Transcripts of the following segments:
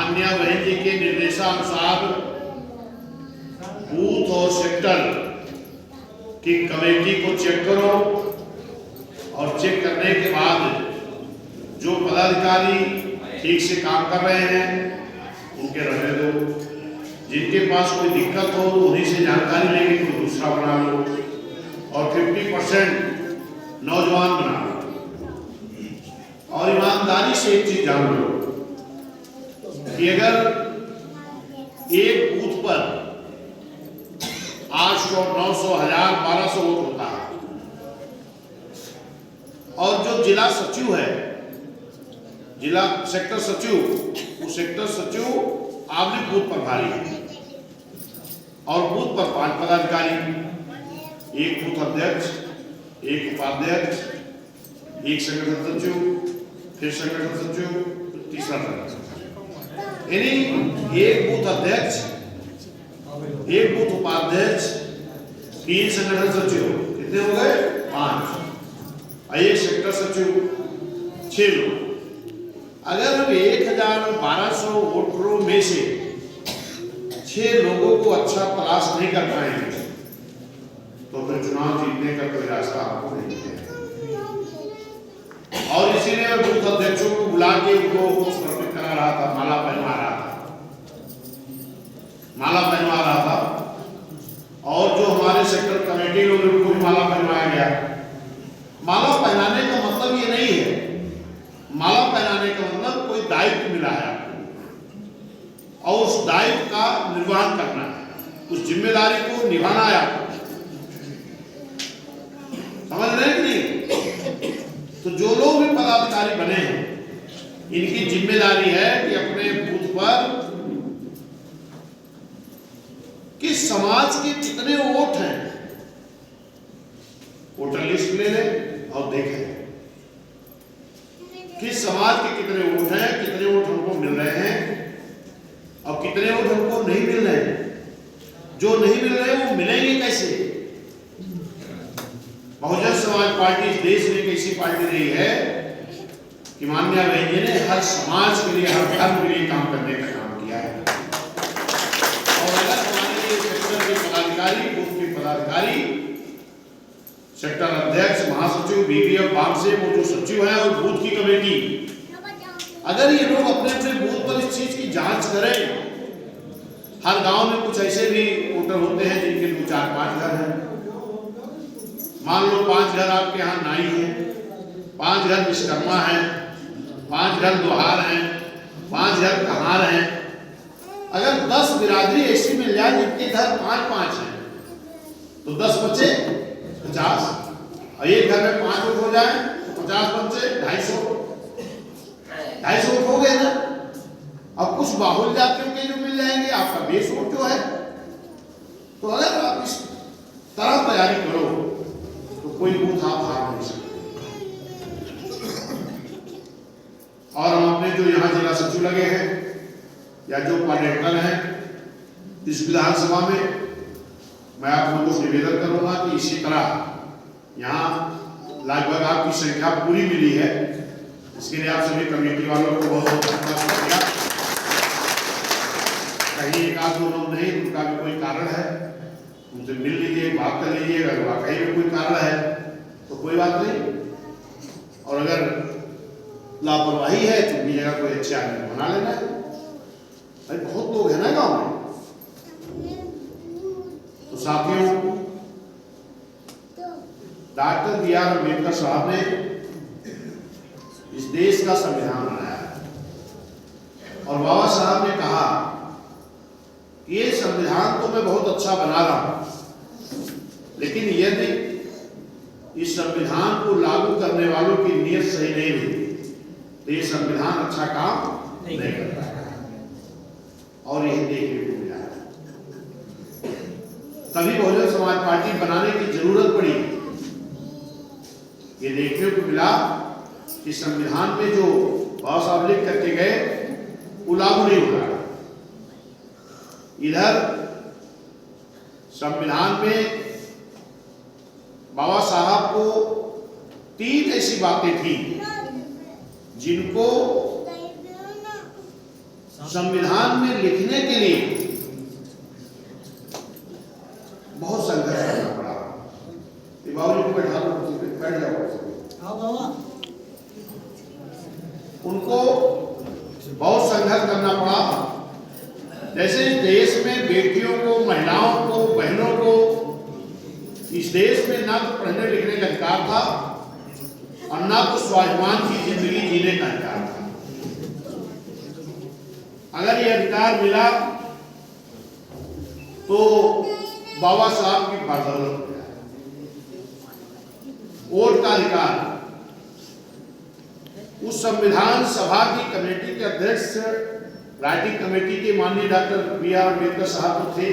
माननीय बहन जी के निर्देशानुसार बूथ और सेक्टर की कमेटी को चेक करो और चेक करने के बाद जो पदाधिकारी ठीक से काम कर रहे हैं उनके रहने दो, जिनके पास कोई दिक्कत हो तो उन्हीं से जानकारी लेके कोई दूसरा बना लो और 50% नौजवान बना लो। और ईमानदारी से एक चीज जान लो कि अगर एक बूथ पर 800, 900, 1000, 1200 वोट होता है और जो जिला सचिव है, जिला सेक्टर सचिव, वो सेक्टर सचिव आपने बूथ पर भारी है और बूथ पर 5 पदाधिकारी, एक बूथ अध्यक्ष, एक उपाध्यक्ष, एक संगठन सचिव, फिर संगठन सचिव, तीसरा संगठन सचिव, यानी एक बूथ अध्यक्ष, एक बूथ उपाध्यक्ष, 3 संगठन सचिव, कितने हो गए? 5, एक सेक्टर सचिव, 6 लोग। अगर हम 1200 वोटरों में से 6 लोगों को अच्छा तलाश नहीं कर पाएंगे तो फिर चुनाव जीतने का कोई रास्ता आपको नहीं है। और इसीलिए मैं बूथ अध्यक्षों को बुला के उनको समर्पित करा रहा था, माला पहनवा रहा था और जो हमारे सेक्टर कमेटी लोग उनको भी माला पहनवाया गया। माला पहनाने का मतलब ये नहीं है, माला पहनाने का मतलब कोई दायित्व मिला है आपको और उस दायित्व का निर्वहन करना है, उस जिम्मेदारी को निभाना है आपको, समझ रहे हैं कि नहीं? तो जो लोग भी पदाधिकारी बने हैं इनकी जिम्मेदारी है कि अपने बूथ पर किस समाज के कितने वोट हैं वोटर लिस्ट ले लें और देखें किस समाज के कितने वोट हैं, कितने वोट हमको मिल रहे हैं और कितने वोट हमको नहीं मिल रहे हैं। जो नहीं मिल रहे वो मिलेंगे कैसे? बहुजन समाज पार्टी इस देश में एक ऐसी पार्टी रही है कि माननीय बहन जी ने हर समाज के लिए, हर धर्म के लिए काम करने का काम किया है। और अगर हमारे सेक्टर के पदाधिकारी, बूथ के पदाधिकारी, सेक्टर अध्यक्ष, महासचिव, बीपीएफ, बाम से वो जो सचिव है और बूथ की कमेटी, अगर ये लोग अपने अपने बूथ पर इस चीज की जांच करें, हर गांव में कुछ ऐसे भी वोटर होते हैं जिनके 2, 4, 5 घर हैं। मान लो 5 घर आपके यहाँ नाई है, 5 घर विश्वकर्मा है, 5 घर लोहार हैं, 5 घर कहार हैं। अगर 10 बिरादरी ऐसी मिल जाए जिनके घर 5-5 हैं तो 10 बचे 50 और एक घर में 5 वोट हो जाए तो 50 बचे 250 वोट हो गए ना। अब कुछ बाहुल जातियों के जो मिल जाएंगे, आपका बेस वोट जो है। तो अगर आप इस तरह तैयारी करो तो कोई बूथ आप हार नहीं सकते। और हम अपने जो यहाँ जिला सचिव लगे हैं या जो कोऑर्डिनेटर हैं इस विधानसभा में, मैं आप लोगों को निवेदन करूंगा कि इसी तरह यहाँ लगभग आपकी संख्या पूरी मिली है, इसके लिए आप सभी कमेटी वालों को बहुत बहुत धन्यवाद करेगा। कहीं 1-2 लोग नहीं, उनका भी कोई कारण है, उनसे मिल लीजिए, बात कर लीजिए। अगर वाकई में कोई कारण है तो कोई बात नहीं, और अगर लापरवाही है तो भी जगह कोई अच्छे आदमी बना लेना है। भाई बहुत लोग हैं ना गाँव में। तो साथियों, डॉक्टर B.R. अम्बेडकर साहब ने इस देश का संविधान बनाया और बाबा साहब ने कहा कि ये संविधान तो मैं बहुत अच्छा बना रहा हूं, लेकिन यदि इस संविधान को लागू करने वालों की नीयत सही नहीं हुई तो ये संविधान अच्छा काम नहीं करता है। और यही देखने को मिला है। तभी बहुजन समाज पार्टी बनाने की जरूरत पड़ी। ये देखने को मिला कि संविधान में जो बाबा साहब लिख करके गए वो लागू नहीं हो रहा। इधर संविधान में बाबा साहब को 3 ऐसी बातें थी जिनको संविधान में लिखने के लिए बहुत संघर्ष करना पड़ा। बाबू को बैठा दो, बैठ जाओ। उनको बहुत संघर्ष करना पड़ा। जैसे इस देश में बेटियों को, महिलाओं को, बहनों को इस देश में ना तो पढ़ने लिखने का अधिकार था और ना तो स्वाभिमान की जिंदगी जीने का अधिकार था। अगर ये अधिकार मिला तो बाबा साहब की बदौलत मिला। वोट का अधिकार उस संविधान सभा की कमेटी के अध्यक्ष, राइटिंग कमेटी के माननीय डॉक्टर बी.आर. अम्बेडकर साहब तो थे,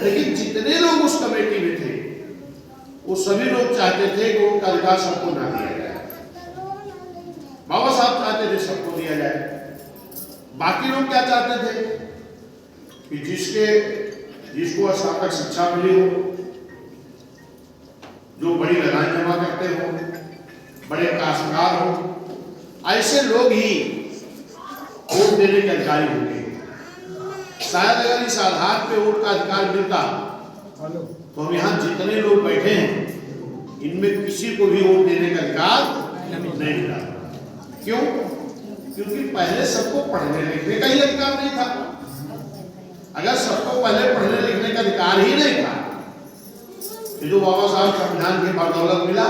लेकिन जितने लोग उस कमेटी में थे वो सभी लोग चाहते थे कि वोट का अधिकार सबको ना दिया जाए। बाबा साहब चाहते थे सबको दिया जाए। बाकी लोग क्या चाहते थे कि जिसको स्नातक शिक्षा मिली हो, जो बड़ी लगान जमा करते हो, बड़े काश्तकार हो, ऐसे लोग ही वोट देने के अधिकारी होंगे। शायद अगर इस आधार पे वोट का अधिकार मिलता तो हम यहाँ जितने लोग बैठे हैं इनमें किसी को भी वोट देने का अधिकार नहीं मिला। क्यों? क्योंकि पहले सबको पढ़ने लिखने का ही अधिकार नहीं था। अगर सबको पहले पढ़ने लिखने का अधिकार ही नहीं था, जो बाबा साहब संविधान के बदौलत मिला,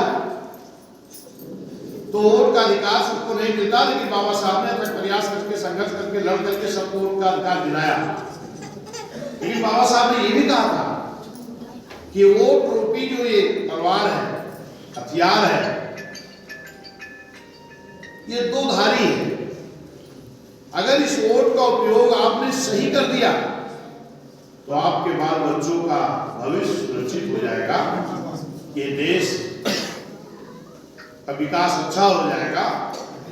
तो वोट का अधिकार सबको नहीं मिलता। लेकिन बाबा साहब ने अपना प्रयास करके, संघर्ष करके, लड़ करके सबको वोट का अधिकार दिलाया। लेकिन बाबा साहब ने यह भी कहा था कि वोट रूपी जो ये तलवार है, हथियार है, ये दो धारी है। अगर इस वोट का उपयोग आपने सही कर दिया तो आपके बाल बच्चों का भविष्य सुरक्षित हो जाएगा, ये देश का विकास अच्छा हो जाएगा।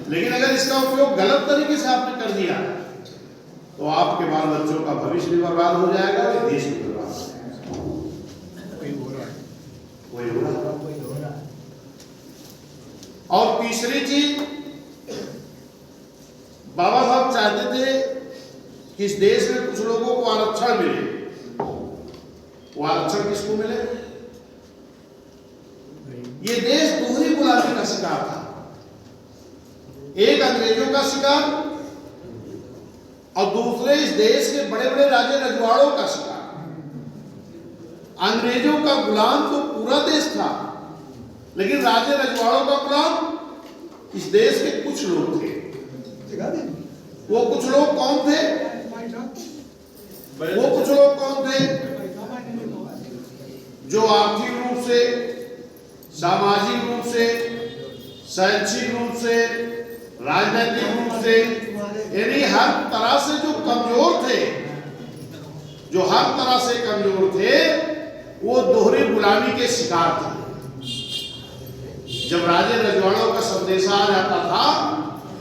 लेकिन अगर इसका उपयोग गलत तरीके से आपने कर दिया तो आपके बाल बच्चों का भविष्य भी बर्बाद हो जाएगा और देश भी बर्बाद हो जाएगा। कोई हो रहा। और तीसरी चीज, बाबा साहब चाहते थे कि इस देश में कुछ लोगों को आरक्षण मिले। वो आरक्षण किसको मिले? ये देश दोहरी गुलामी का शिकार था। एक अंग्रेजों का शिकार और दूसरे इस देश के बड़े बड़े राजे रजवाड़ों का शिकार। अंग्रेजों का गुलाम तो पूरा देश था, लेकिन राजे रजवाड़ों का गुलाम इस देश के कुछ लोग थे। वो कुछ लोग कौन थे? जो आर्थिक रूप से, सामाजिक रूप से, शैक्षिक रूप से, राजनीतिक रूप से, यानी हर तरह से जो कमजोर थे, वो दोहरी गुलामी के शिकार थे। जब राजे रजवाड़ों का संदेशा आ जाता था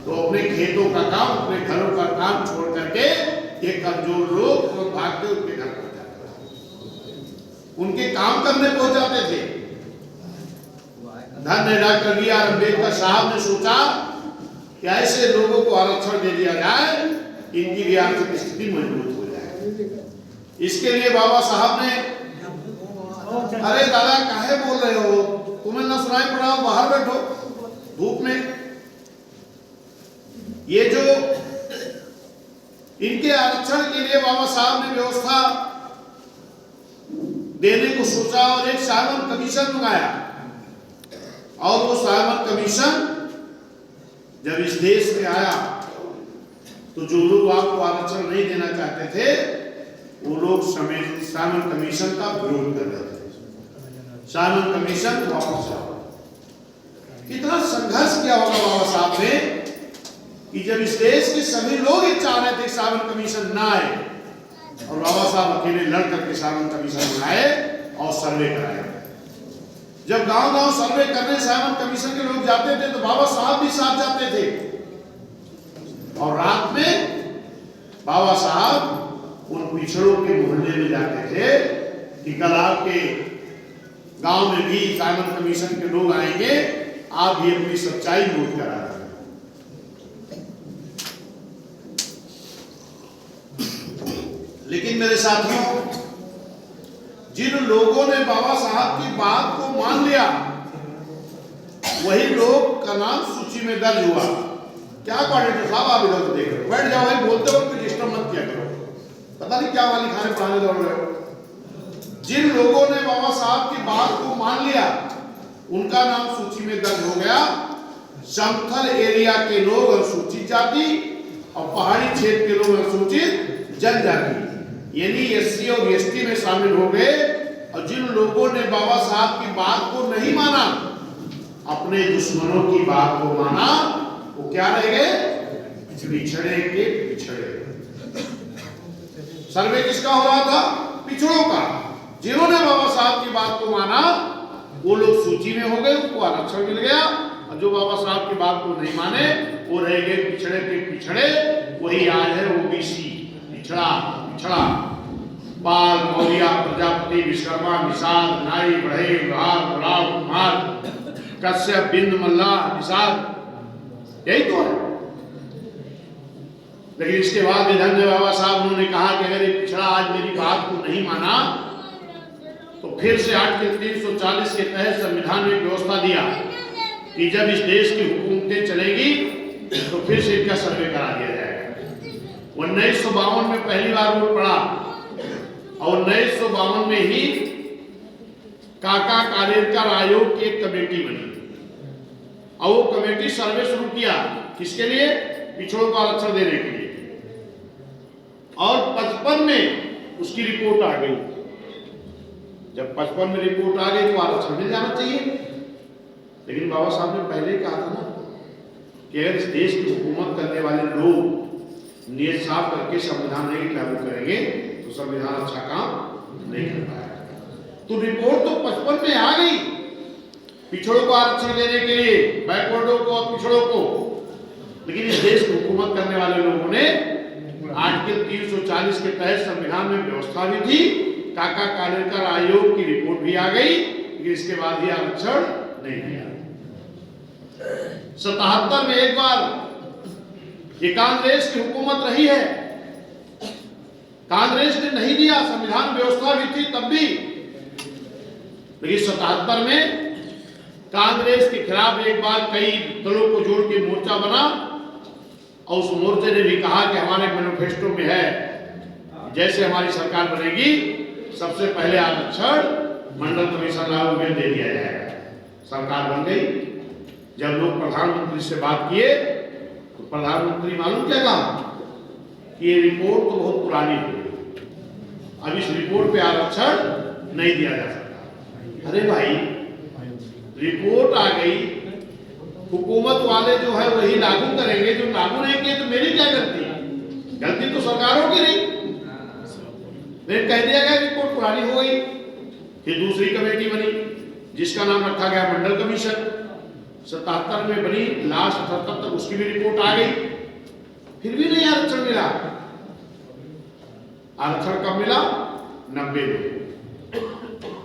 तो अपने खेतों का काम, अपने घरों का काम छोड़ करके ये कमजोर लोग भागते उनके घर पहुंच जाते थे, उनके काम करने पहुंच जाते थे। धन्य डॉक्टर बी.आर. अम्बेडकर साहब ने सोचा कि ऐसे लोगों को आरक्षण दे दिया जाए, इनकी भी आर्थिक स्थिति मजबूत हो जाए। इसके लिए बाबा साहब ने, अरे दादा काहे बोल रहे हो, तुम्हें ना सुनाई पड़ा, बाहर बैठो धूप में। ये जो इनके आरक्षण के लिए बाबा साहब ने व्यवस्था देने को सोचा और एक साइमन कमीशन मंगाया। और वो साइमन कमीशन जब इस देश में आया तो जो लोग आपको आरक्षण नहीं देना चाहते थे वो लोग साइमन कमीशन का विरोध कर रहे थे। साइमन कमीशन वापस आओ। कितना संघर्ष किया होगा बाबा साहब ने कि जब इस देश के सभी लोग ये चाह रहे थे साइमन कमीशन ना आए, और बाबा साहब अकेले लड़ करके साइमन कमीशन बनाए और सर्वे कराया। जब गांव-गांव सर्वे करने साइमन कमीशन के लोग जाते थे तो बाबा साहब भी साथ जाते थे, और रात में बाबा साहब उन पिछड़ों के मोहल्ले में जाते थे कि कल आपके गांव में भी साइमन कमीशन के लोग आएंगे, आप भी अपनी सच्चाई नोट करा रहे हैं। लेकिन मेरे साथियों, जिन लोगों ने बाबा साहब की बात को मान लिया, वही लोग का नाम सूची में दर्ज हुआ। क्या कोऑर्डिनेटर साहब, आप इधर देख रहे हो, बैठ जाओ भाई, बोलते वक्त कुछ डिस्टर्ब मत किया करो, पता नहीं क्या वाली खाने पढ़ाने दौड़ रहे हो। जिन लोगों ने बाबा साहब की बात को मान लिया, उनका नाम सूची में दर्ज हो गया। समतल एरिया के लोग अनुसूचित जाति और पहाड़ी क्षेत्र के लोग अनुसूचित जनजाति, यानी एससी और एसटी में शामिल हो गए। और जिन लोगों ने बाबा साहब की बात को नहीं माना, अपने दुश्मनों की बात को माना, वो क्या रह गए? पिछड़े के पिछड़े। सर्वे किसका हो रहा था? पिछड़ों का। जिन्होंने बाबा साहब की बात को माना, वो लोग सूची में हो गए, उनको आरक्षण मिल गया। और जो बाबा साहब की बात को नहीं माने, वो रह गए पिछड़े के पिछड़े। वही आज है ओबीसी, पिछड़ा पिछड़ा। पाल, मौर्या, प्रजापति, विश्वकर्मा, निषाद, नाई, बढ़ई, राव, राव, कुमार, कश्यप, बिंद, मल्ला, निषाद, यही तो है। लेकिन इसके बाद धन्य बाबा साहब उन्होंने कहा कि अगर ये पिछड़ा आज मेरी बात को नहीं माना, तो फिर से आर्टिकल 340 के तहत संविधान में व्यवस्था दिया कि जब इस देश की हुकूमतें चलेगी तो फिर से इनका सर्वे करा दिया जाएगा। 1952 में पहली बार वोट पड़ा और 1952 में ही काका कालेलकर आयोग की एक कमेटी बनी और वो कमेटी सर्वे शुरू किया। किसके लिए? पिछड़ों को आरक्षण देने के लिए। और 55 में उसकी रिपोर्ट आ गई। जब 55 में रिपोर्ट आ गई तो आरक्षण मिल जाना चाहिए। लेकिन बाबा साहब ने पहले कहा था ना कि अगर इस देश की हुकूमत करने वाले लोग नीयत साफ करके संविधान नहीं लागू करेंगे तो संविधान अच्छा काम नहीं कर पाएगा। तो रिपोर्ट तो 55 में आ गई पिछड़ों को आरक्षण देने के लिए, बैकवर्डों को और पिछड़ों को। लेकिन इस देश की हुकूमत करने वाले लोगों ने आर्टिकल 340 के तहत संविधान में व्यवस्था भी थी, काका कालेलकर आयोग की रिपोर्ट भी आ गई, लेकिन इसके बाद ही आरक्षण नहीं दिया। 77 में एक बार ये कांग्रेस की हुकूमत रही है, कांग्रेस ने नहीं दिया, संविधान व्यवस्था भी थी तब भी। लेकिन 77 में कांग्रेस के खिलाफ एक बार कई दलों को जोड़ के मोर्चा बना और उस मोर्चे ने भी कहा कि हमारे मैनिफेस्टो में है जैसे हमारी सरकार बनेगी सबसे पहले आरक्षण मंडल कमीशन लागू में दे दिया जाएगा। सरकार बन गई। जब लोग प्रधानमंत्री से बात किए तो प्रधानमंत्री मालूम क्या कहा कि ये रिपोर्ट तो बहुत पुरानी हो गई, अब इस रिपोर्ट पे आरक्षण नहीं दिया जा सकता। अरे भाई, रिपोर्ट आ गई, हुकूमत वाले जो है वही लागू करेंगे, जो लागू नहीं किए तो मेरी क्या गलती? गलती तो सरकारों की नहीं। फिर कह दिया गया रिपोर्ट पुरानी हो गई। फिर दूसरी कमेटी बनी जिसका नाम रखा गया मंडल कमीशन। 77 में बनी, लास्ट 78 तक उसकी भी रिपोर्ट आ गई, फिर भी नहीं आरक्षण मिला। आरक्षण कब मिला? 90 में।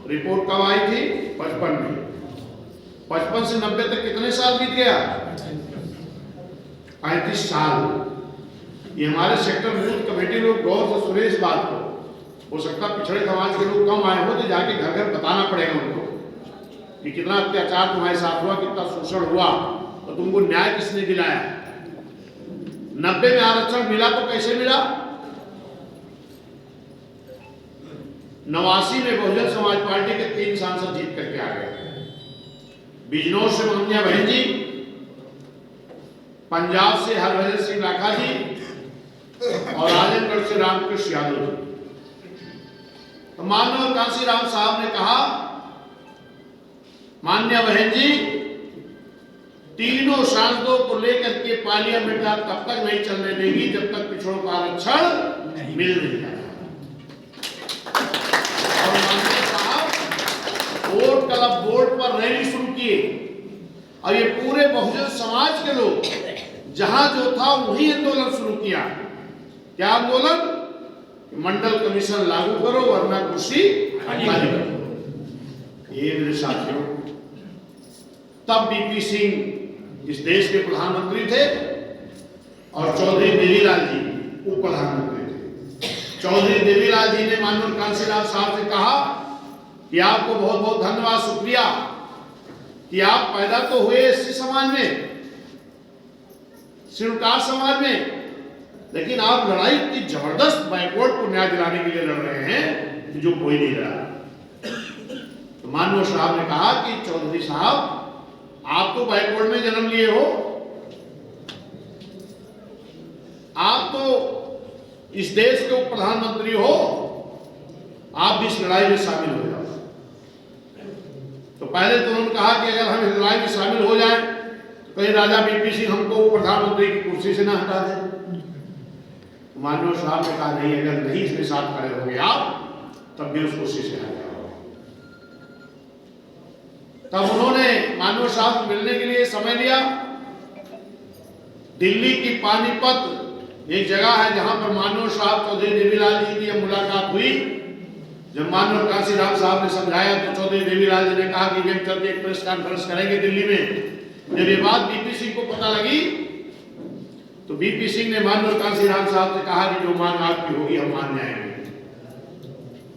रिपोर्ट कब आई थी? 55 में। 55 से 90 तक कितने साल बीत गया? 35 साल। ये हमारे सेक्टर बूथ कमेटी लोग गौर से सुने इस बात को। हो सकता पिछड़े समाज के लोग कम आए हो तो जाके घर घर बताना पड़ेगा उनको कि कितना अत्याचार तुम्हारे साथ हुआ, कितना शोषण हुआ और तुमको न्याय किसने दिलाया। 90 में आरक्षण मिला तो कैसे मिला? 89 में बहुजन समाज पार्टी के 3 सांसद जीत करके आ गए। बिजनौर से मान्या बहन जी, पंजाब से हरभजन सिंह राठा जी और आजमगढ़ से रामकृष्ण यादव जी। तो माननीय कांशीराम साहब ने कहा, मान्य बहन जी, तीनों सांसदों को लेकर के पार्लियामेंट तब तक नहीं चलने देगी जब तक पिछड़ों का आरक्षण मिल नहीं जाता। और माननीय साहब वोट क्लब बोर्ड पर रैली शुरू किए और ये पूरे बहुजन समाज के लोग जहां जो था वही आंदोलन शुरू किया। क्या आंदोलन? मंडल कमीशन लागू करो वरना कुर्सी खाली करो। ये मेरे साथियों, तब बीपी सिंह इस देश के प्रधानमंत्री थे और चौधरी देवीलाल जी उप प्रधानमंत्री थे। चौधरी देवीलाल जी ने माननीय कांशीराम साहब से कहा कि आपको बहुत बहुत धन्यवाद, शुक्रिया कि आप पैदा तो हुए एससी समाज में, शेड्यूल कास्ट समाज में, लेकिन आप लड़ाई इतनी जबरदस्त बैकवर्ड को न्याय दिलाने के लिए लड़ रहे हैं कि जो कोई नहीं लड़ा। तो माननीय साहब ने कहा कि चौधरी साहब आप तो बैकवर्ड में जन्म लिए हो, आप तो इस देश के उप प्रधानमंत्री हो, आप भी इस लड़ाई में शामिल हो जाओ। तो पहले तो उन्होंने कहा कि अगर हम इस लड़ाई में शामिल हो जाएं तो कहीं राजा बीपी सिंह हमको उप प्रधानमंत्री की कुर्सी से ना हटा दें। माननीय साहब ने कहा नहीं, अगर नहीं इसके साथ खड़े होंगे आप तब भी उस कुर्सी से हटा जाओ। तब उन्होंने माननीय साहब से मिलने के लिए समय लिया। दिल्ली की पानीपत एक जगह है जहां पर माननीय साहब चौधरी देवीलाल जी की मुलाकात हुई। जब माननीय कांशीराम साहब ने समझाया तो चौधरी देवीलाल जी ने कहा कि हम चल के एक प्रेस कॉन्फ्रेंस करेंगे दिल्ली में। जब ये बात बीपी सिंह को पता लगी तो बीपी सिंह ने माननीय कांशीराम साहब से कहा कि जो मांग आपकी होगी हम मान जाएंगे,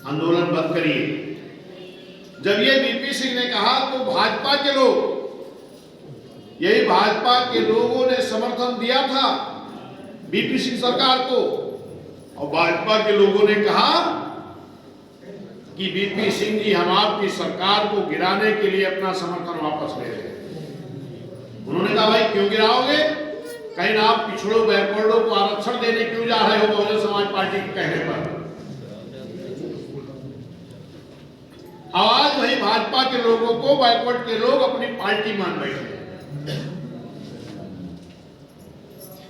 आंदोलन बंद करिए। जब ये बीपी सिंह ने कहा तो भाजपा के लोग, यही भाजपा के लोगों ने समर्थन दिया था बीपी सिंह सरकार को, और भाजपा के लोगों ने कहा कि बीपी सिंह जी हम आपकी सरकार को गिराने के लिए अपना समर्थन वापस ले रहे हैं। उन्होंने कहा भाई क्यों गिराओगे, कहीं आप पिछड़ों बैकवर्डों को आरक्षण देने क्यों जा रहे हो बहुजन समाज पार्टी के कहने पर। आज वही भाजपा के लोगों को बैकवर्ड के लोग अपनी पार्टी मान बैठे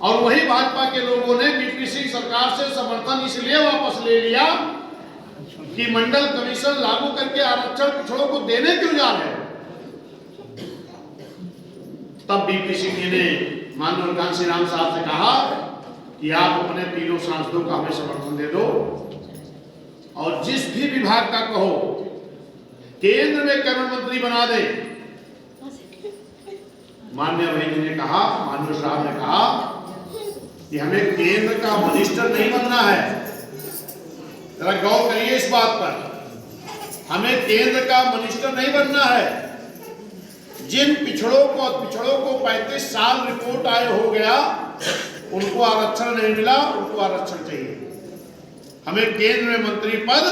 और वही भाजपा के लोगों ने बीपी सिंह सरकार से समर्थन इसलिए वापस ले लिया कि मंडल कमीशन लागू करके आरक्षण पिछड़ों को देने क्यों जा रहे हैं। तब बीपी सिंह जी ने माननीय कांशीराम साहब से कहा कि आप अपने तीनों सांसदों का हमें समर्थन दे दो और जिस भी विभाग का कहो केंद्र में कैबिनेट मंत्री बना दे। माननीय भाई जी ने कहा, माननीय साहब ने कहा कि हमें केंद्र का मिनिस्टर नहीं बनना है। जरा गौर करिए इस बात पर, हमें केंद्र का मिनिस्टर नहीं बनना है। जिन पिछड़ों को 35 साल रिपोर्ट आए हो गया, उनको आरक्षण नहीं मिला, उनको आरक्षण चाहिए। हमें केंद्र में मंत्री पद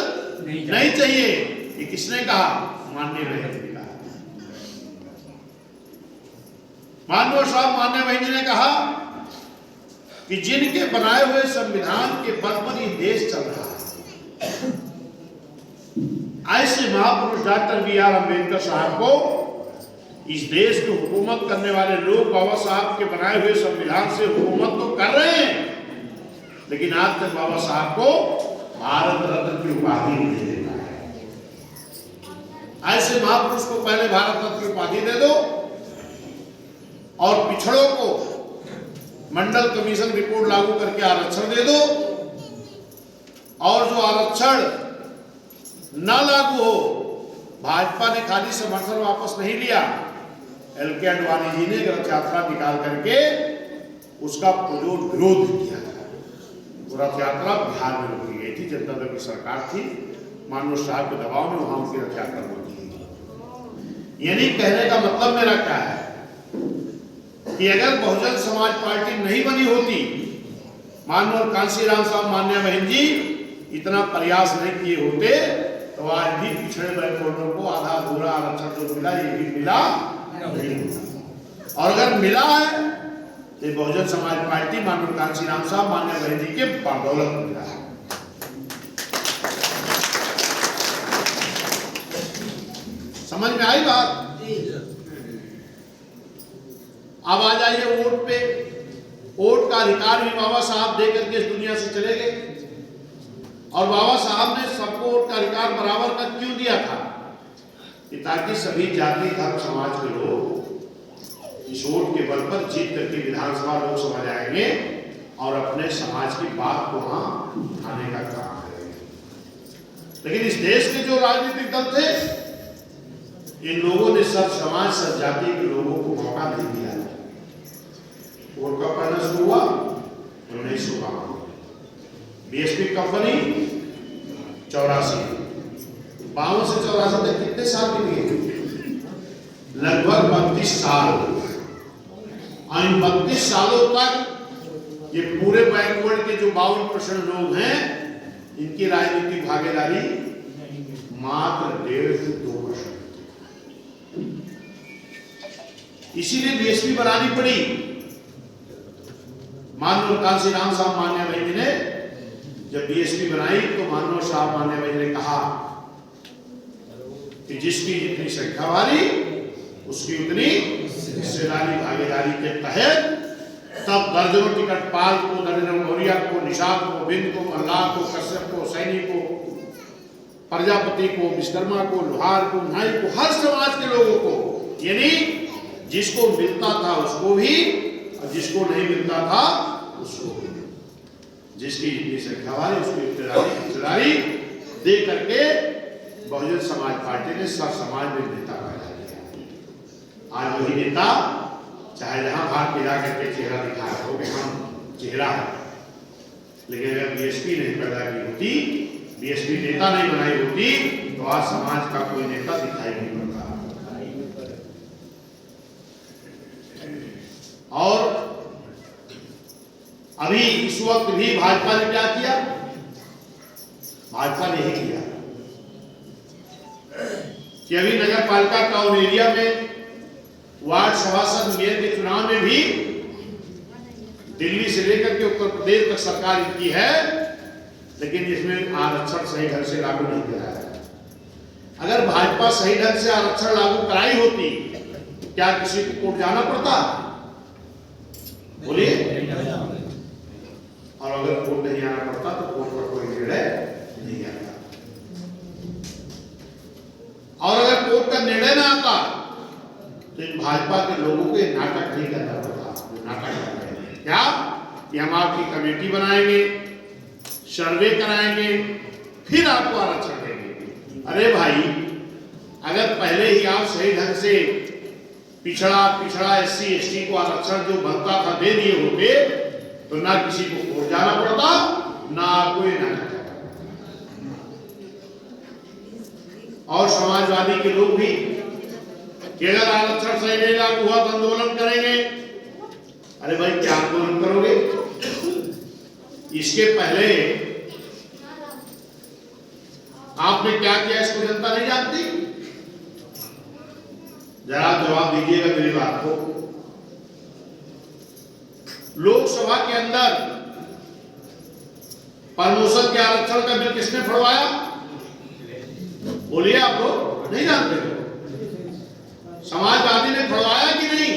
नहीं चाहिए। ये किसने कहा? माननीय भाई जी ने कहा। माननीय साहब माननीय भाई जी ने कहा कि जिनके बनाए हुए संविधान के बल पर ये देश चल रहा है, ऐसे महापुरुष डॉक्टर बी.आर. अम्बेडकर साहब को इस देश की हुकूमत करने वाले लोग बाबा साहब के बनाए हुए संविधान से हुकूमत तो कर रहे हैं, लेकिन आज तक बाबा साहब को भारत रत्न की उपाधि नहीं दे पाए। ऐसे महापुरुष को पहले भारत रत्न की उपाधि दे दो और पिछड़ों को मंडल कमीशन रिपोर्ट लागू करके आरक्षण दे दो, और जो आरक्षण न लागू हो, भाजपा ने खाली समर्थन वापस नहीं लिया, एल.के. आडवाणी जी ने रथ यात्रा निकाल करके उसका विरोध किया था। रथ यात्रा बिहार में रोकी गई थी, जनता दल की सरकार थी, माननीय साहब के दबाव में वहां उनकी रथ यात्रा रोकी गई। यानी कहने का मतलब मेरा क्या है कि अगर बहुजन समाज पार्टी नहीं बनी होती, माननीय कांशीराम साहब मान्या बहन जी इतना प्रयास नहीं किए होते, तो आज भी पिछड़े बैकवर्डों को आधा अधूरा आरक्षण जो मिला ये भी मिला नहीं। और अगर मिला है तो बहुजन समाज पार्टी माननीय कांशीराम साहब मान्या बहन जी के बदौलत मिला है। समझ में आई बात? अब आ जाइए वोट पे। वोट का अधिकार भी बाबा साहब दे करके इस दुनिया से चले गए, और बाबा साहब ने सबको वोट का अधिकार बराबर का क्यों दिया था कि ताकि सभी जाति धर्म समाज के लोग इस वोट के बल पर जीत करके विधानसभा लोकसभा जाएंगे और अपने समाज की बात को वहां उठाने का काम करेंगे। लेकिन इस देश के जो राजनीतिक दल थे, इन लोगों ने सब समाज सब जाति के लोगों को मौका नहीं दिया। वोट का पढ़ना शुरू हुआ 1952, बीएसपी कब बनी? 84। 52 से 84 तक कितने साल बीत गए? लगभग 32 साल। और इन 32 सालों तक ये पूरे बैकवर्ड के जो 52% लोग हैं, इनकी राजनीतिक भागीदारी मात्र 1.5 से 2%। इसीलिए बीएसपी बनानी पड़ी। माननीय कांसी राम साहब मान्या भाई जी ने जब बीएसपी बनाई तो माननीय साहब मान्या भाई ने कहा कि जिसकी जितनी संख्या वाली उसकी उतनी हिस्सेदारी भागीदारी के तहत तब दर्जनों टिकट पाल को, नरेंद्र मौर्य को, निषाद को, बिंद को, मल्लाह को, कश्यप को, सैनी को, प्रजापति को, विश्वकर्मा को, लोहार को, नाई को, हर समाज के लोगों को, यानी जिसको मिलता था उसको भी और जिसको नहीं मिलता था उसको भी, जिसकी जितनी संख्या वाली उसकी हिस्सेदारी दे करके बहुजन समाज पार्टी ने सब समाज में नेता पैदा किया। आज वही नेता चाहे जहां भाग के जाकर के चेहरा दिखाया हो कि हम चेहरा है, लेकिन अगर बीएसपी नहीं पैदा की होती, बीएसपी नेता नहीं बनाई होती तो आज समाज का कोई नेता दिखाई नहीं पड़ता। और अभी इस वक्त भी भाजपा ने क्या किया? भाजपा ने ही किया कि अभी नगर पालिका टाउन एरिया में वार्ड सभासद मेयर के चुनाव में भी दिल्ली से लेकर के उत्तर प्रदेश तक सरकार इनकी है, लेकिन इसमें आरक्षण सही ढंग से लागू नहीं कराया। अगर भाजपा सही ढंग से आरक्षण लागू कराई होती, क्या किसी को कोर्ट जाना पड़ता? बोलिए। और अगर कोर्ट नहीं आना पड़ता तो कोर्ट पर कोई निर्णय नहीं आता। और अगर कोर्ट का निर्णय ना आता तो इन भाजपा के लोगों को नाटक नहीं करना पड़ता। नाटक कर रहे हैं क्या कि हम आपकी कमेटी बनाएंगे, सर्वे कराएंगे, फिर आपको आरक्षण देंगे। अरे भाई, अगर पहले ही आप सही ढंग से पिछड़ा एससी एसटी को आरक्षण जो बनता था दे दिए होते तो ना किसी को कोर्ट जाना पड़ता, ना कोई नाटक। और समाजवादी के लोग भी कि अगर आरक्षण सही नहीं लागू हुआ तो आंदोलन करेंगे। अरे भाई, क्या आंदोलन करोगे? इसके पहले आपने क्या किया इसको जनता नहीं जानती? जरा जवाब दीजिएगा मेरी बात को। लोकसभा के अंदर प्रमोशन के आरक्षण का बिल किसने फड़वाया? बोलिए, आप लोग नहीं जानते हो? समाजवादी ने फड़वाया कि नहीं?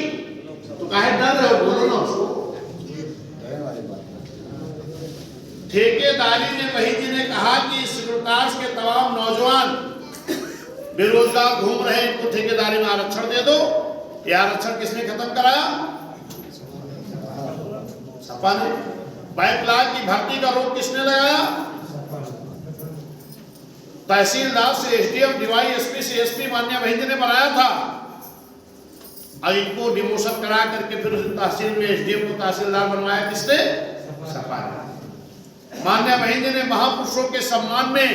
तो काहे डर रहे हो? बोलो ना उसको। ठेकेदारी ने वही जी ने कहा कि शेड्यूल कास्ट के तमाम नौजवान बेरोजगार घूम रहे हैं, इनको ठेकेदारी में आरक्षण दे दो। ये आरक्षण किसने खत्म कराया? सपा ने। बैकलॉग की भर्ती का रोक किसने लगाया? तहसीलदार से एसडीएम, डीवाईएसपी से एसपी मान्या भाई जी ने बनाया था। और इनको डिमोशन करा करके फिर तहसील में एसडीएम को तहसीलदार बनवाया किसने? सपा ने। मान्या भाई जी ने महापुरुषों के सम्मान में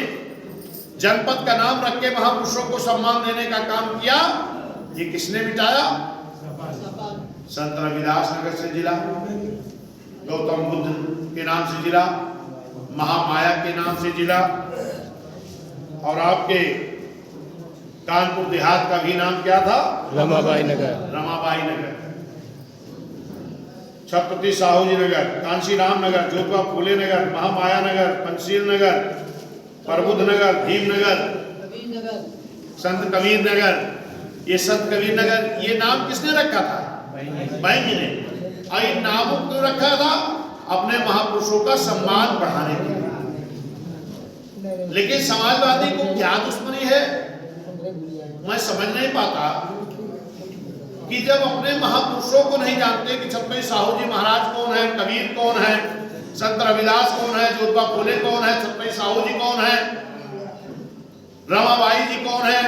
जनपद का नाम रख के महापुरुषों को सम्मान देने का काम किया। ये किसने मिटाया? संत रविदास नगर से जिला, गौतम बुद्ध के नाम से जिला, महामाया के नाम से जिला, और आपके कानपुर देहात का भी नाम क्या था? रमाबाई नगर। रमाबाई नगर, छत्रपति साहू जी नगर, कांशीराम नगर, ज्योतिबा फूले नगर, महामाया नगर, पंचशील नगर, प्रबुद्ध नगर, भीम नगर, संत कबीर नगर। ये संत कबीर नगर ये नाम किसने रखा था? भाई जी ने। और इन नामों को रखा था अपने महापुरुषों का सम्मान बढ़ाने के लिए। लेकिन समाजवादी को क्या दुश्मनी है मैं समझ नहीं पाता कि जब अपने महापुरुषों को नहीं जानते कि छत्रपति साहू जी महाराज कौन है, कबीर कौन है, संत रविदास कौन है, ज्योतिबा फूले कौन है, छत्रपति साहू जी कौन है, रमाबाई जी कौन है,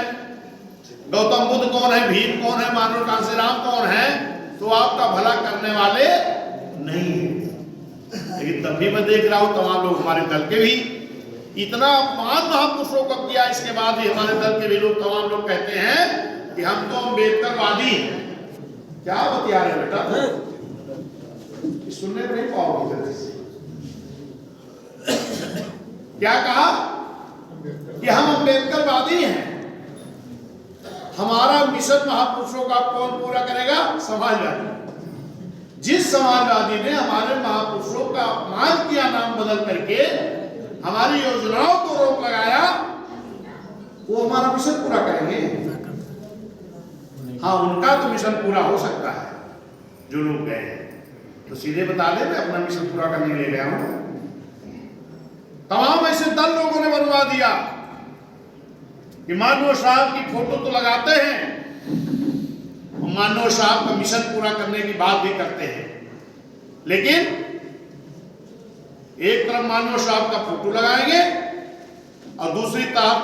गौतम बुद्ध कौन है, भीम कौन है, मानव कांशीराम कौन है, तो आपका भला करने वाले नहीं है। लेकिन तब भी मैं देख रहा हूं तमाम लोग हमारे दल के भी इतना अपमान महापुरुषों को किया, इसके बाद भी हमारे दल के भी लोग तमाम लोग कहते हैं कि हम तो अम्बेडकरवादी हैं। क्या बतिया रहे बेटा, सुनने को नहीं पाओगे जल्दी से। क्या कहा कि हम अम्बेडकरवादी हैं, हमारा मिशन महापुरुषों का कौन पूरा करेगा? समाजवादी। जिस समाजवादी ने हमारे महापुरुषों का अपमान किया, नाम बदल करके हमारी योजनाओं को रोक लगाया, वो हमारा मिशन पूरा करेंगे? हाँ, उनका तो मिशन पूरा हो सकता है जो लोग गए हैं, तो सीधे बता दे मैं अपना मिशन पूरा करने ले गया हूं। तमाम ऐसे दल लोगों ने बनवा दिया कि मानव साहब की फोटो तो लगाते हैं, मानव साहब का मिशन पूरा करने की बात भी करते हैं, लेकिन एक तरफ मानव साहब का फोटो लगाएंगे और दूसरी तरफ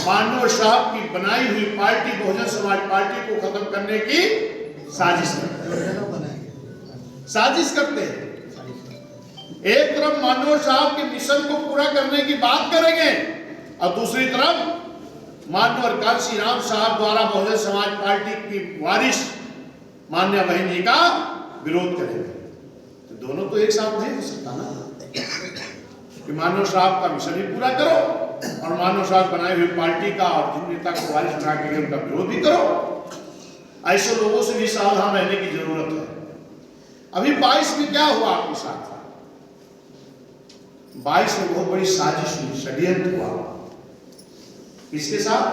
मानव साहब की बनाई हुई पार्टी बहुजन समाज पार्टी को खत्म करने की साजिश करते हैं। एक तरफ मानव साहब के मिशन को पूरा करने की बात करेंगे और दूसरी तरफ मानव कांशी राम साहब द्वारा बहुजन समाज पार्टी की वारिस मान्या बहन जी का विरोध करेंगे। तो दोनों तो एक साथ नहीं हो सकता ना, कि मानव साहब का मिशन भी पूरा करो और मानव साहब बनाई हुई पार्टी का और जिन नेता को वारिस बना के उनका विरोध भी करो। ऐसे लोगों से भी सावधान रहने की जरूरत है। अभी 22 में क्या हुआ आपके साथ? 22 में बहुत बड़ी साजिश हुई, षड्यंत्र हुआ। किसके साथ?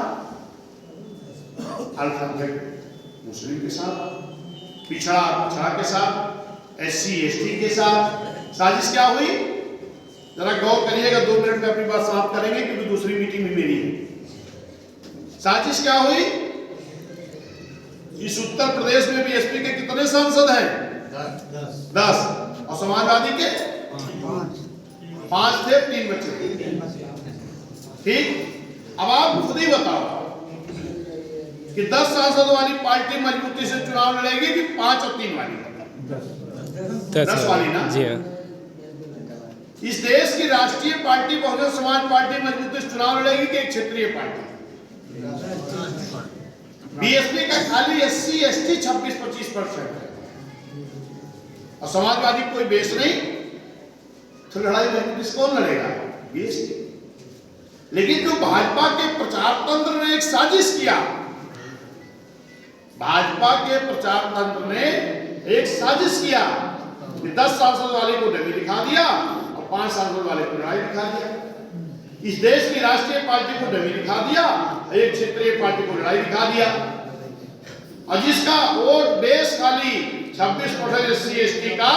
अल्पसंख्यक मुस्लिम के साथ, पिछड़ा के साथ, SC ST के साथ साजिश क्या हुई? जरा गौर करिएगा, 2 मिनट में अपनी बात समाप्त करेंगे क्योंकि दूसरी मीटिंग भी मेरी है। साजिश क्या हुई? इस उत्तर प्रदेश में बीएसपी के कितने सांसद हैं? 10 और समाजवादी के 5 थे, 3 बचे। ठीक, अब आप खुद ही बताओ कि 10 सांसद वाली पार्टी मजबूती से चुनाव लड़ेगी कि 5 और 3 वाली? 10 वाली ना जी। इस देश की राष्ट्रीय पार्टी बहुजन समाज पार्टी मजबूती से चुनाव लड़ेगी कि एक क्षेत्रीय पार्टी? बीएसपी का खाली SC ST 26-25% है और समाजवादी कोई बेस नहीं, तो लड़ाई मजबूती से कौन लड़ेगा? बीएसपी। लेकिन जो भाजपा के प्रचार तंत्र ने एक साजिश किया, भाजपा के प्रचार तंत्र ने एक साजिश किया कि 10 सांसद वाले को डमी दिखा दिया और 5 सांसद वाले को लड़ाई दिखा दिया। इस देश की राष्ट्रीय पार्टी को डमी दिखा दिया, एक क्षेत्रीय पार्टी को लड़ाई दिखा दिया, और जिसका वोट बेस खाली 26% SC ST का,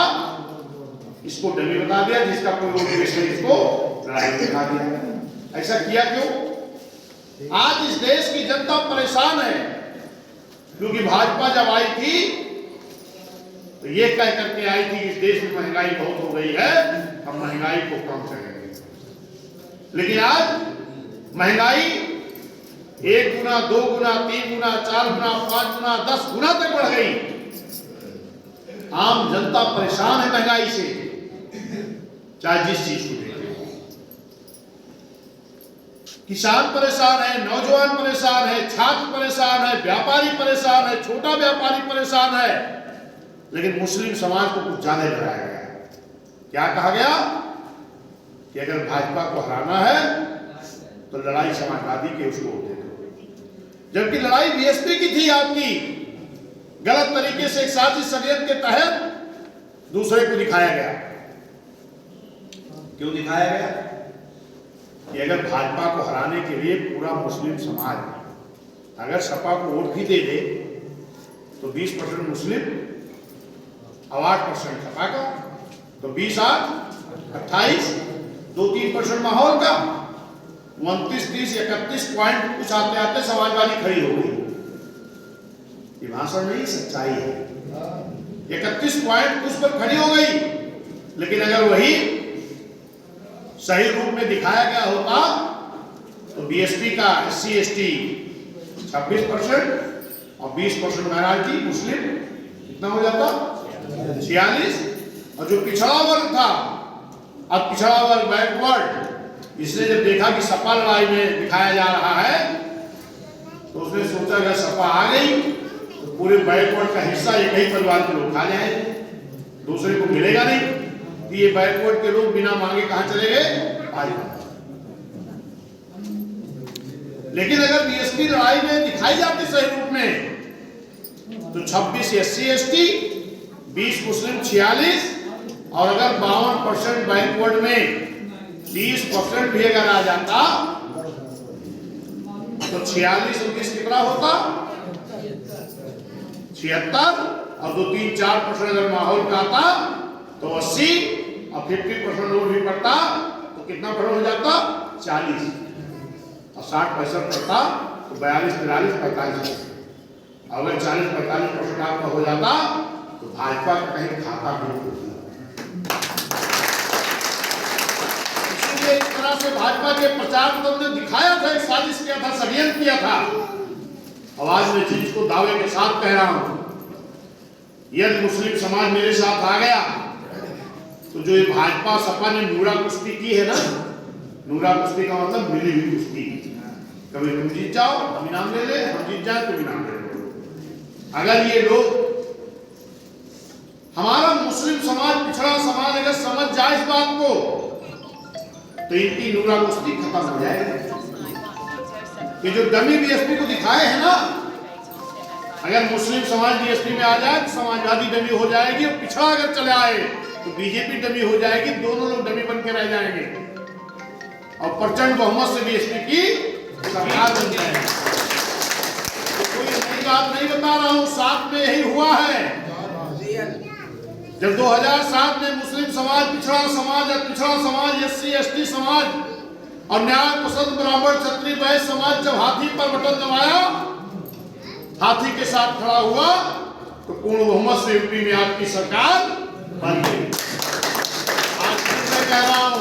इसको डमी बता दिया, जिसका कोई वोट बेस नहीं इसको लड़ाई दिखा दिया। ऐसा किया क्यों? आज इस देश की जनता परेशान है, क्योंकि भाजपा जब आई थी तो ये कह करके आई थी इस देश में महंगाई बहुत हो गई है, हम महंगाई को कम करेंगे। लेकिन आज महंगाई 1 गुना, 2 गुना, 3 गुना, 4 गुना, 5 गुना, 10 गुना तक बढ़ गई। आम जनता परेशान है महंगाई से, चाहे जिस चीज को देखें। किसान परेशान है, नौजवान परेशान है, छात्र परेशान है, व्यापारी परेशान है, छोटा व्यापारी परेशान है, लेकिन मुस्लिम समाज को कुछ ज्यादा डराया गया। क्या कहा गया कि अगर भाजपा को हराना है तो लड़ाई समाजवादी के उसको दे दो, जबकि लड़ाई बीएसपी की थी आपकी। गलत तरीके से एक साजिश षड्यंत्र के तहत दूसरे को दिखाया गया। क्यों दिखाया गया? कि अगर भाजपा को हराने के लिए पूरा मुस्लिम समाज अगर सपा को वोट भी दे दे तो 20% मुस्लिम और 8% सपा का, तो 20 8 28, 2-3% माहौल का, 29 30 31 पॉइंट कुछ आते आते समाजवादी खड़ी हो गई। ये भाषण नहीं, सच्चाई है। 31 पॉइंट कुछ पर खड़ी हो गई, लेकिन अगर वही सही रूप में दिखाया गया होता तो बीएसपी का SC ST 26% और 20% माइनॉरिटी मुस्लिम कितना हो जाता? 46। और जो पिछड़ा वर्ग था, अब पिछड़ा वर्ग बैकवर्ड, इसने जब देखा कि सपा लड़ाई में दिखाया जा रहा है तो उसने सोचा अगर सपा आ गई तो पूरे बैकवर्ड का हिस्सा एक ही परिवार के लोग खा जाएंगे, दूसरे को मिलेगा नहीं। कि ये बैकवर्ड के लोग बिना मांगे कहां चले गए? लेकिन अगर बीएसपी लड़ाई में दिखाई जाती सही रूप में तो 26 SC ST, 20 मुस्लिम, 46, और अगर 52% बैकवर्ड में 30% भी अगर आ जाता तो 46 और 20 कितना होता? 76, और 2-3-4% अगर माहौल का आता तो 80, और 50% और भी पड़ता तो कितना परसेंट हो जाता? 40, और 60-65 पड़ता तो 42-43-45। अगर 40-45% आपका हो जाता तो भाजपा का कहीं खाता भी नहीं होता। इसलिए इस तरह से भाजपा के प्रचार दल ने दिखाया था, एक साजिश किया था, षड्यंत्र किया था। आवाज में चीज को दावे के साथ कह रहा हूं, यदि मुस्लिम समाज मेरे साथ आ गया तो जो ये भाजपा सपा ने नूरा कुश्ती की है ना, नूरा कुश्ती का मतलब मिली हुई कुश्ती, कभी तुम जीत जाओ हम इनाम ले ले, हम जीत जाए तुम इनाम ले लो। अगर ये लोग, हमारा मुस्लिम समाज, पिछड़ा समाज अगर समझ जाए इस बात को तो इनकी नूरा कुश्ती खत्म हो जाएगी। ये जो डमी बीएसपी को दिखाए हैं ना, अगर मुस्लिम समाज बीएसपी में आ जाए तो समाजवादी डमी हो जाएगी, और पिछड़ा अगर चले आए तो बीजेपी डमी हो जाएगी, दोनों लोग डमी बन के रह जाएंगे और प्रचंड बहुमत से बीएसपी की सरकार बन जाएगी। तो कोई नई बात नहीं बता रहा हूं, 7 में यही हुआ है। जब 2007 में मुस्लिम समाज, पिछड़ा समाज SC ST समाज और न्याय पसंद ब्राह्मण क्षत्रिय वैश्य समाज जब हाथी पर बटन दबाया, हाथी के साथ खड़ा हुआ तो पूर्ण बहुमत से यूपी में आपकी सरकार बन गई। आज फिर मैं कह रहा हूं,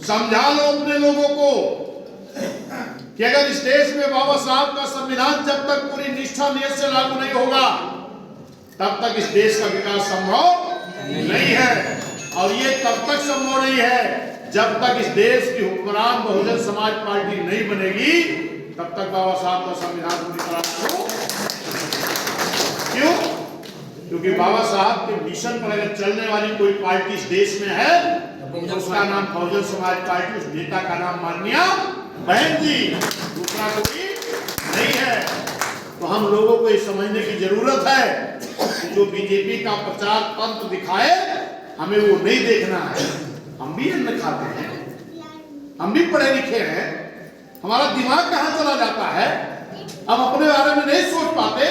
समझा लो अपने लोगों को कि अगर इस देश में बाबा साहब का संविधान जब तक पूरी निष्ठा नियत से लागू नहीं होगा तब तक इस देश का विकास संभव नहीं है। और ये तब तक संभव नहीं है जब तक इस देश की हुक्मरान बहुजन समाज पार्टी नहीं बनेगी, तब तक बाबा साहब का संविधान पूरी तरह से। क्यों? क्योंकि बाबा साहब के मिशन पर अगर चलने वाली कोई पार्टी इस देश में है तो उसका नाम बहुजन समाज पार्टी, उस नेता का नाम माननीय बहन जी, दूसरा कोई नहीं है। तो हम लोगों को ये समझने की जरूरत है कि जो बीजेपी का प्रचार तंत्र दिखाए हमें वो नहीं देखना है। हम भी अन्न खाते हैं, हम भी पढ़े लिखे हैं, हमारा दिमाग कहां चला जाता है, हम अपने बारे में नहीं सोच पाते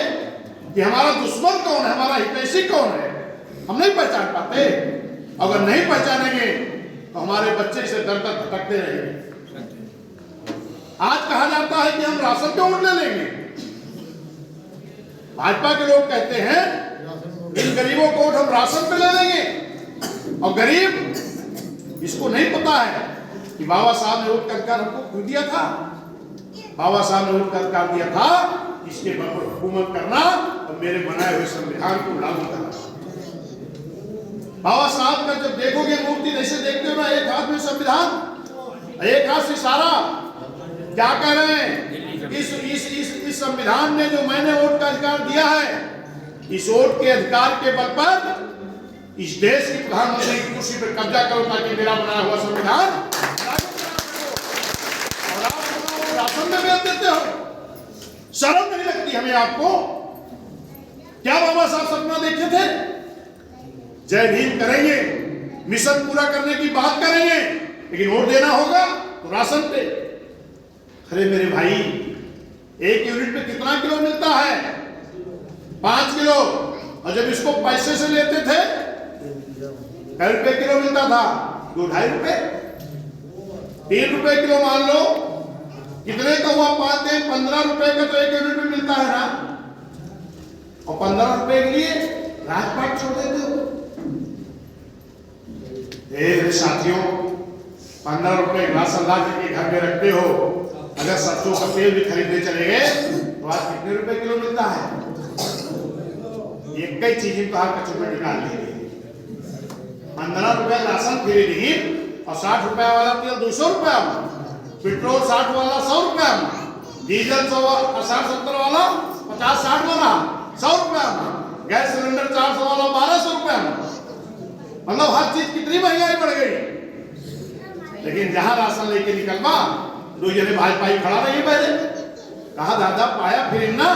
कि हमारा दुश्मन कौन है, हमारा हितैषी कौन है, हम नहीं पहचान पाते। अगर नहीं पहचानेंगे तो हमारे बच्चे इसे दर दर भटकते रहेंगे। आज कहा जाता है कि हम राशन पे वोट ले लेंगे। भाजपा के लोग कहते हैं इन गरीबों को वोट हम राशन पे ले लेंगे, और गरीब इसको नहीं पता है कि बाबा साहब ने वोट कर हमको खुद दिया था। बाबा साहब ने वोट कर दिया था इसके पर हुकूमत करना और मेरे बनाए हुए संविधान को लागू करना। बाबा साहब का जब देखोगे मूर्ति जैसे देखते हो ना, एक हाथ में संविधान, एक हाथ से इशारा, क्या कह रहे हैं? इस संविधान में जो मैंने वोट का अधिकार दिया है, इस वोट के अधिकार के बल पर इस देश की प्रधानमंत्री की कुर्सी पर कब्जा करो ताकि मेरा बनाया हुआ संविधान लागू करा सको। और आप राशन में बेच देते हो, शर्म नहीं लगती हमें आपको? क्या बाबा साहब सपना देखे थे? जय भीम करेंगे, मिशन पूरा करने की बात करेंगे, लेकिन वोट देना होगा तो राशन पे। अरे मेरे भाई, 1 यूनिट में कितना किलो मिलता है? 5 किलो। और जब इसको पैसे से लेते थे कै रुपए किलो मिलता था? 2-2.5 रुपए, 3 रुपए किलो मान लो। कितने का हुआ? 15 रुपए का तो 1 यूनिट में मिलता है ना। और 15 रुपए के लिए राजपाट छोड़ देते हो। साथियों, 15 रुपए राशन ला के घर में रखते हो, अगर सरसों का तेल भी खरीदने चले गए तो आज कितने रुपए किलो मिलता है? एक कई चीजें तो हर कचौड़ी निकाल लेंगे। 15 रुपए राशन फ्री दी और 60 रुपया वाला तेल 200 रुपया में, पेट्रोल 60 वाला 100 रुपया में, डीजल 60-70 वाला 50-60 वाला 100 रुपया में, गैस सिलेंडर 400 वाला 1200 रुपया में। मतलब हर चीज कितनी महंगाई बढ़ गई। लेकिन जहां राशन लेके निकलवा 2 जने भाजपाई खड़ा रही पहले, कहा दादा पाया फिर ना,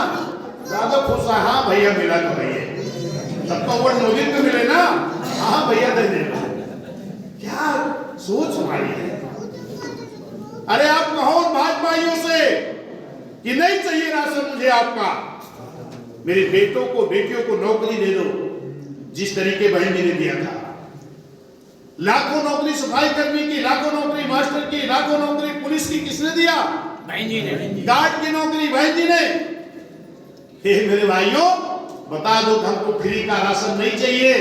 दादा खुश है, हाँ भैया मिला तो भैया, तब तो वोट मोदी को मिले ना, हाँ भैया दे देना। क्या सोच हमारी है। अरे आप कहो भाजपाइयों से कि नहीं चाहिए राशन मुझे आपका, मेरे बेटों को बेटियों को नौकरी दे दो, जिस तरीके बहन जी ने दिया था। लाखों नौकरी सफाई कर्मी की, लाखों नौकरी मास्टर की, लाखों नौकरी पुलिस की किसने दिया? बहन जी ने। गार्ड की नौकरी बहन जी ने। हे मेरे भाइयों, बता दो कि हमको फ्री का राशन नहीं चाहिए,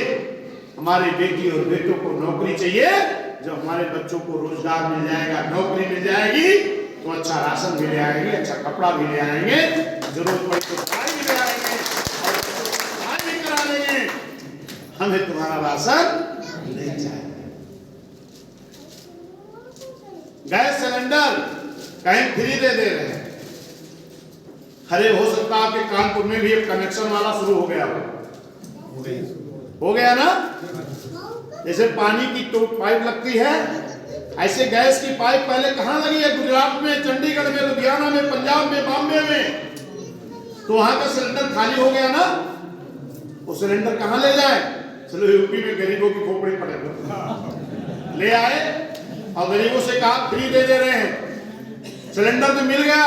हमारे बेटी और बेटों को नौकरी चाहिए। जब हमारे बच्चों को रोजगार मिल जाएगा, नौकरी मिल जाएगी, तो अच्छा राशन भी ले आएंगे, अच्छा कपड़ा भी ले आएंगे, जरूरत पड़े तो पढ़ाई भी ले आएंगे और पढ़ाई भी करा लेंगे। हमें तुम्हारा राशन नहीं चाहिए। गैस सिलेंडर कहीं फ्री दे रहे हैं। अरे हो सकता है आपके कानपुर में भी एक कनेक्शन वाला शुरू हो गया हो गया ना। जैसे पानी की पाइप लगती है, ऐसे गैस की पाइप पहले कहां लगी है? गुजरात में, चंडीगढ़ में, लुधियाना में, पंजाब में, बॉम्बे में। तो वहां का सिलेंडर खाली हो गया ना, वो सिलेंडर कहां ले जाए? चलो यूपी में गरीबों की खोपड़ी पड़े, ले आए और गरीबों से कहा फ्री दे रहे हैं। सिलेंडर तो मिल गया,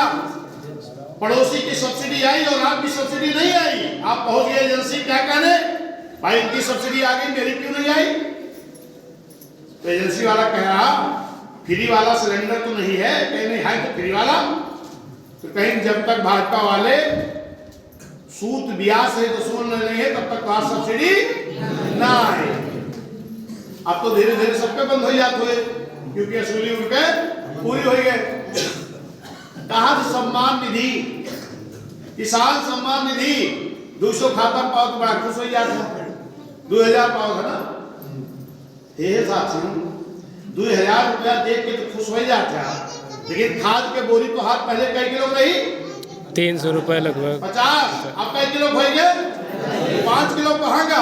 पड़ोसी की सब्सिडी आई और आपकी सब्सिडी नहीं आई। आप पहुंच गए एजेंसी, क्या कहने, भाई इनकी सब्सिडी आ गई, मेरी क्यों नहीं आई? तो एजेंसी वाला कह रहा फ्री वाला सिलेंडर तो नहीं है। कहीं नहीं है तो फ्री वाला। तो कहीं जब तक भाजपा वाले सूत ब्याज से वसूल नहीं है तब तक बात सब्सिडी ना आए। अब तो धीरे धीरे सबके बंद हो जाते हुए, क्योंकि असली उनके पूरी हो गए। कहा सम्मान निधि, किसान सम्मान निधि 200 खाता पाओ तो बड़ा खुश हो जाता, 2000 पाओ है ना। हे साथियों, 2000 रुपया देख के तो खुश हो जाते हैं, लेकिन खाद के बोरी तो हाथ पहले कई किलो रही 300 रुपए लगभग 50, अब कई किलो हो गए 5 किलो कहाँ का।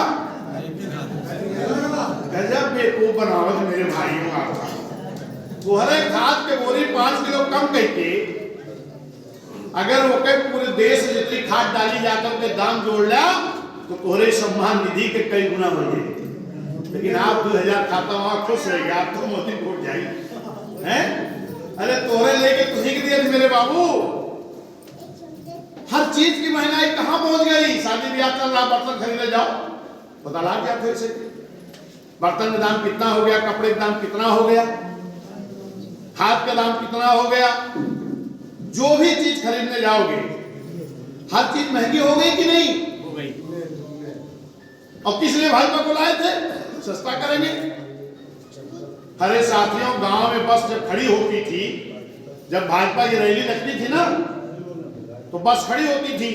गजब बेवकूफ बनावट मेरे भाइयों आपका। तुहरे खाद के बोरी 5 किलो कम करके अगर वो कई पूरे देश से जितनी खाद डाली जाकर के दाम जोड़ लिया तो तुहरे सम्मान निधि के कई गुना हो जाए। लेकिन आप 2000 खाता वहां खुश रह गया, आप तो मोदी वोट जाई हैं। अरे तोहरे लेके तुझी के दिए मेरे बाबू। हर चीज की महंगाई कहां पहुंच गई। शादी ब्याह चल रहा, बर्तन खरीदने जाओ, पता लग गया फिर से बर्तन का दाम कितना हो गया, कपड़े का दाम कितना हो गया, खाद का दाम कितना हो गया। जो भी चीज खरीदने जाओगे हर चीज महंगी हो गई कि नहीं हो गई। और किस लिए भाजपा को लाए थे? सस्ता करेंगे। अरे साथियों, गांव में बस जब खड़ी होती थी, जब भाजपा की रैली लगती थी ना, तो बस खड़ी होती थी,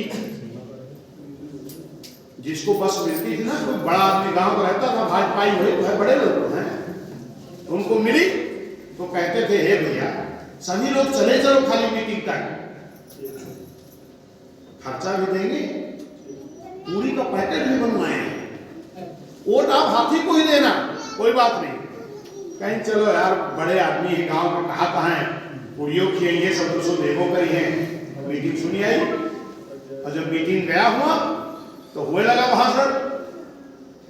जिसको बस मिलती थी ना, कोई बड़ा आदमी गांव का रहता था, भाजपाई हुए तो है, बड़े लोग हैं, उनको मिली तो कहते थे हे भैया सभी लोग चले चलो खाली मीटिंग तक, खर्चा भी देंगे, पूरी का पैकेट भी बनवाए हैं, वोट आप हाथी को ही देना, कोई बात नहीं। कहीं चलो यार बड़े आदमी है, गांव में कहा कहाँ है, पूरियों खिएंगे, सब दोस्तों देखो करी है। मीटिंग सुनी आई और जब मीटिंग गया हुआ तो हुए लगा भाषण।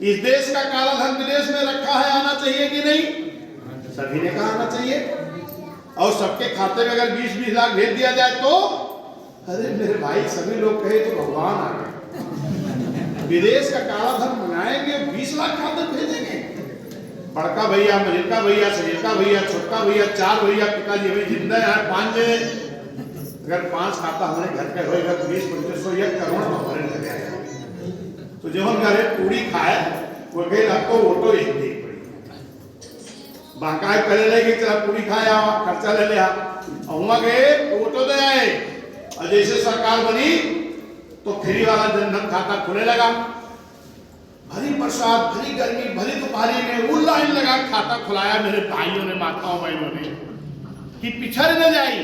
इस देश का काला धन विदेश में रखा है, आना चाहिए कि नहीं? सभी ने कहा आना चाहिए। और सबके खाते में अगर 20-20 लाख भेज दिया जाए तो अरे मेरे भाई सभी लोग कहे तो भगवान आ गए। विदेश का काला धन मंगाएंगे, 20 लाख खाते भेजेंगे। बड़का भैया, मझिलका भैया, सजिलका भैया, छोटका भैया, 4 भैया, पिताजी अभी जिंदा है, 5 जने, अगर 5 खाता हमारे घर का होगा तो 20-25 1 करोड़ हमारे लग जाएगा। तो जब हम घरे पूरी खाए वो कहे आपको वोटो एक दे बाकाय पहले ले गए, चला पूरी खाया, खर्चा ले लिया, और वहां गए वोटो दे आए। और जैसे सरकार बनी तो फ्री वाला जनधन खाता खुले लगा। भरी बरसात, भरी गर्मी, भरी दोपहरी में वो लाइन लगा खाता खुलाया मेरे भाइयों ने, माताओं बहनों ने, कि पिछड़ न जाए,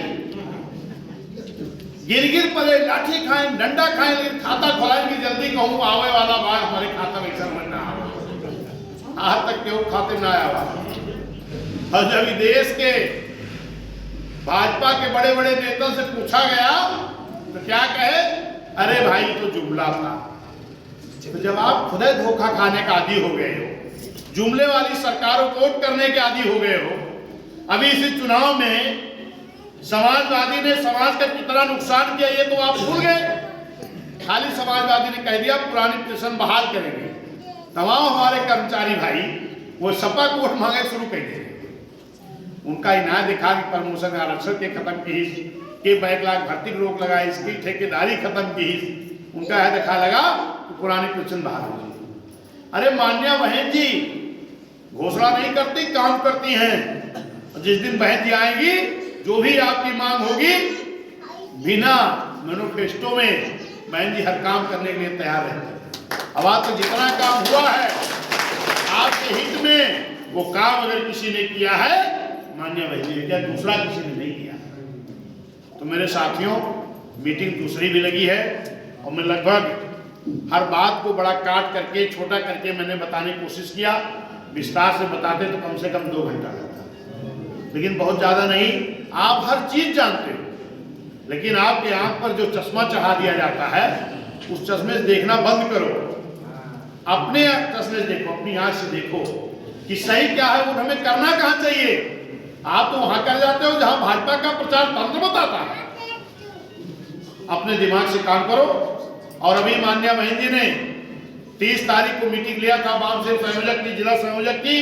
गिर पड़े, लाठी खाएं, डंडा खाएं, लेकिन खाता खुलाएंगे जल्दी, कहूँ आवे वाला बार हमारे खाता में समझ ना आवे, आज तक क्यों खाते ना आया। और जब देश के भाजपा के बड़े बड़े नेताओं से पूछा गया तो क्या कहे, अरे भाई तो जुमला था। तो जब आप खुद धोखा खाने का आदी हो गए हो, जुमले वाली सरकारों को वोट करने के आदी हो गए हो, अभी इस चुनाव में समाजवादी ने समाज का कितना नुकसान किया ये तो आप भूल गए। खाली समाजवादी ने कह दिया पुरानी पेंशन बहाल करेंगे, तमाम हमारे कर्मचारी भाई वो सपा को वोट मांगे शुरू कर दिए। उनका इनाम दिखा कि प्रमोशन आरक्षण के खत्म की, के बैकलॉग भर्ती रोक लगा, इसकी ठेकेदारी खत्म की, उनका है दिखा लगा तो पुरानी पेंशन बहाल हो गई। अरे मान्या बहन जी घोषणा नहीं करती, काम करती हैं। जिस दिन बहन जी आएंगी, जो भी आपकी मांग होगी, बिना मैनिफेस्टो में बहन जी हर काम करने के लिए तैयार रहते हैं। अब आप तो जितना काम हुआ है आपके हित में, वो काम अगर किसी ने किया है मान्य बहन जी, क्या दूसरा किसी ने नहीं किया। तो मेरे साथियों, मीटिंग दूसरी भी लगी है और मैं लगभग हर बात को बड़ा काट करके, छोटा करके मैंने बताने की कोशिश किया। विस्तार से बताते तो कम से कम 2 घंटा लगता, लेकिन बहुत ज़्यादा नहीं। आप हर चीज़ जानते हो, लेकिन आपके आंख पर जो चश्मा चढ़ा दिया जाता है, उस चश्मे से देखना बंद करो, अपने चश्मे से देखो, अपनी आंख से देखो कि सही क्या है, वो हमें करना कहाँ चाहिए। आप तो वहां कर जाते हो जहां भाजपा का प्रचार तंत्र बताता है। अपने दिमाग से काम करो। और अभी मान्या बहन जी ने 30 तारीख को मीटिंग लिया था वामसेन संयोजक की, जिला संयोजक की।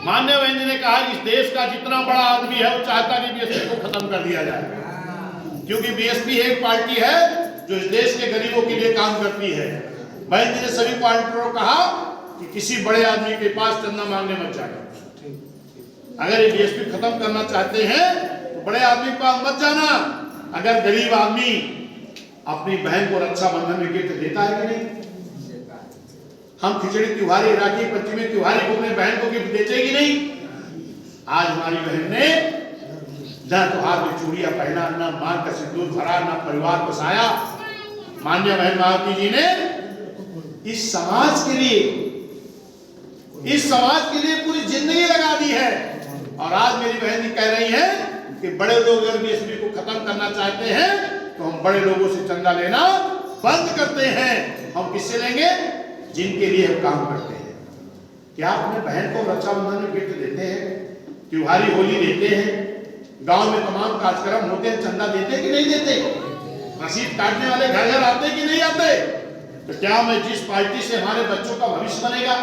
मान्या बहन जी ने कहा इस देश का जितना बड़ा आदमी है वो चाहता कि बीएसपी को खत्म कर दिया जाए, क्योंकि बीएसपी एक पार्टी है जो इस देश के गरीबों के लिए काम करती है। बहन जी ने सभी पार्टियों को कहा कि किसी बड़े आदमी के पास चंदा मांगने मत जाना। अगर ये बीएसपी खत्म करना चाहते हैं तो बड़े आदमी के पास मत जाना। अगर गरीब आदमी अपनी बहन को रक्षाबंधन में गिफ्ट देता है कि नहीं? हम खिचड़ी त्योहारी, राखी पंचमी त्योहारी को अपनी बहन को गिफ्ट देते कि नहीं? आज हमारी बहन ने न तो हाथ में चूड़ियां पहना, न मांग का सिंदूर भरा, न परिवार बसाया। मान्य बहन मायावती जी ने इस समाज के लिए पूरी जिंदगी लगा दी है। और आज मेरी बहन जी कह रही है कि बड़े लोग अगर बीएसपी को खत्म करना चाहते हैं तो हम बड़े लोगों से चंदा लेना बंद करते हैं। हम किससे लेंगे? जिनके लिए हम काम करते हैं। क्या अपने बहन को रक्षाबंधन में गिफ्ट देते हैं, त्योहारी होली देते हैं, गांव में तमाम कार्यक्रम होते हैं, चंदा देते कि नहीं देते? रसीद काटने वाले घर घर आते कि नहीं आते? तो क्या मैं जिस पार्टी से हमारे बच्चों का भविष्य बनेगा,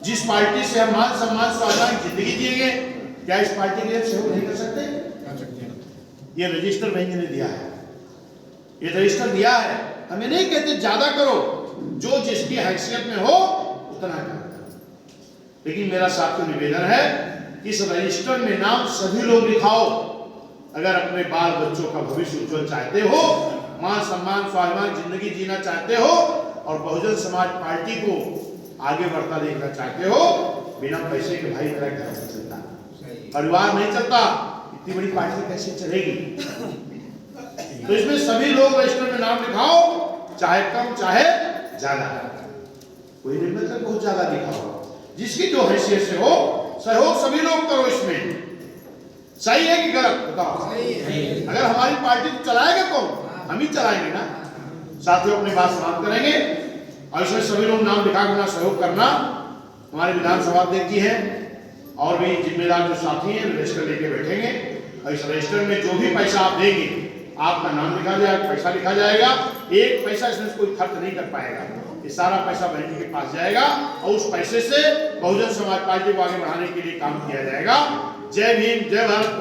जिस पार्टी से हम मान सम्मान स्वाभिमान जिंदगी जिएंगे, क्या इस पार्टी के लिए सहयोग नहीं कर सकते? ये रजिस्टर बहन जी ने दिया है, ये रजिस्टर दिया है। हमें नहीं कहते ज्यादा करो, जो जिसकी हैसियत में हो उतना करो। लेकिन मेरा साथियों निवेदन है कि इस रजिस्टर में नाम सभी लोग लिखाओ। अगर अपने बाल बच्चों का भविष्य उज्जवल चाहते हो, मान सम्मान स्वाभिमान जिंदगी जीना चाहते हो और बहुजन समाज पार्टी को आगे बढ़ता देखना चाहते हो, बिना पैसे के भाई मेरा घर नहीं चलता, परिवार नहीं चलता, इतनी बड़ी पार्टी कैसे चलेगी? तो इसमें सभी लोग रजिस्टर में नाम लिखाओ, चाहे कम चाहे ज्यादा। कोई नहीं मतलब बहुत ज्यादा लिखाओ, जिसकी जो हैसियत से हो सहयोग सभी लोग करो। इसमें सही है कि गलत बताओ? अगर हमारी पार्टी को चलाएगा कौन? हम ही चलाएंगे ना। साथियों अपनी बात समाप्त करेंगे और इसमें सभी लोग नाम लिखा कर सहयोग करना। हमारे विधानसभा अध्यक्ष जी हैं और भी जिम्मेदार जो साथी हैं रजिस्टर लेके बैठेंगे और इस रजिस्टर में जो भी पैसा आप देंगे आपका नाम लिखा जाएगा, पैसा लिखा जाएगा। एक पैसा इसमें कोई खर्च नहीं कर पाएगा, ये सारा पैसा बहन के पास जाएगा और उस पैसे से बहुजन समाज पार्टी को आगे बढ़ाने के लिए काम किया जाएगा। जय भीम, जय भारत।